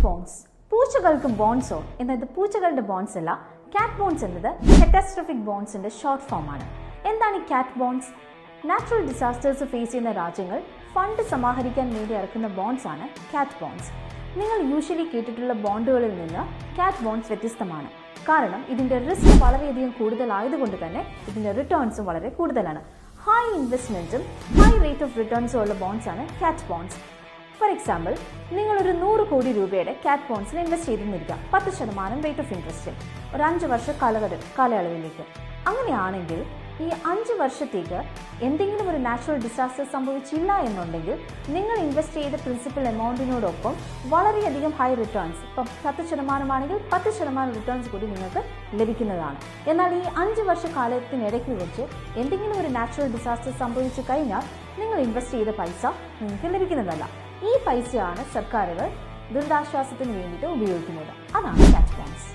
Bones. പൂച്ചകൾക്കും ബോൺസോ എന്നത് പൂച്ചകളുടെ bones അല്ല. കാറ്റ് ബോൺസ് എന്നത് കാറ്റാസ്ട്രോഫിക് ബോൺസിന്റെ ഷോർട്ട് ഫോം ആണ്. എന്താണ് ഈ കാറ്റ് ബോൺസ്? നാച്ചുറൽ ഡിസാസ്റ്റേഴ്സ് ഫേസ് ചെയ്യുന്ന രാജ്യങ്ങൾ ഫണ്ട് സമാഹരിക്കാൻ വേണ്ടി ഇറക്കുന്ന ബോൺസ് ആണ് കാറ്റ് ബോൺസ്. നിങ്ങൾ യൂഷ്വലി കേട്ടിട്ടുള്ള ബോണ്ടുകളിൽ നിന്ന് കാറ്റ് ബോൺസ് വ്യത്യസ്തമാണ്. കാരണം ഇതിന്റെ റിസ്ക് വളരെയധികം കൂടുതലായതുകൊണ്ട് തന്നെ ഇതിന്റെ റിട്ടേൺസും വളരെ കൂടുതലാണ്. ഹൈ ഇൻവെസ്റ്റ്മെന്റും ഹൈ റേറ്റ് ഓഫ് റിട്ടേൺസും ഉള്ള ബോൺസ് ആണ് കാറ്റ് ബോൺസ്. ഫോർ എക്സാമ്പിൾ, നിങ്ങളൊരു 100 കോടി രൂപയുടെ കാറ്റ് ബോൺസിൽ ഇൻവെസ്റ്റ് ചെയ്തിരുന്നിരിക്കുക 10% റേറ്റ് ഓഫ് ഇൻട്രസ്റ്റിൽ ഒരു 5 വർഷ കാലയളവിലേക്ക്. അങ്ങനെയാണെങ്കിൽ ഈ 5 വർഷത്തേക്ക് എന്തെങ്കിലും ഒരു നാച്ചുറൽ ഡിസാസ്റ്റർ സംഭവിച്ചില്ല എന്നുണ്ടെങ്കിൽ നിങ്ങൾ ഇൻവെസ്റ്റ് ചെയ്ത പ്രിൻസിപ്പൽ എമൗണ്ടിനോടൊപ്പം വളരെയധികം ഹൈ റിട്ടേൺസ്, ഇപ്പം 10% ആണെങ്കിൽ 10% റിട്ടേൺസ് കൂടി നിങ്ങൾക്ക് ലഭിക്കുന്നതാണ്. എന്നാൽ ഈ 5 വർഷ കാലത്തിനിടയ്ക്ക് വെച്ച് എന്തെങ്കിലും ഒരു നാച്ചുറൽ ഡിസാസ്റ്റർ സംഭവിച്ചു കഴിഞ്ഞാൽ നിങ്ങൾ ഇൻവെസ്റ്റ് ചെയ്ത പൈസ നിങ്ങൾക്ക് ലഭിക്കുന്നതല്ല. ഈ പൈസയാണ് സർക്കാരുകൾ ദുരിതാശ്വാസത്തിന് വേണ്ടിയിട്ട് ഉപയോഗിക്കുന്നത്. അതാണ് കാറ്റ് ബോൺസ്.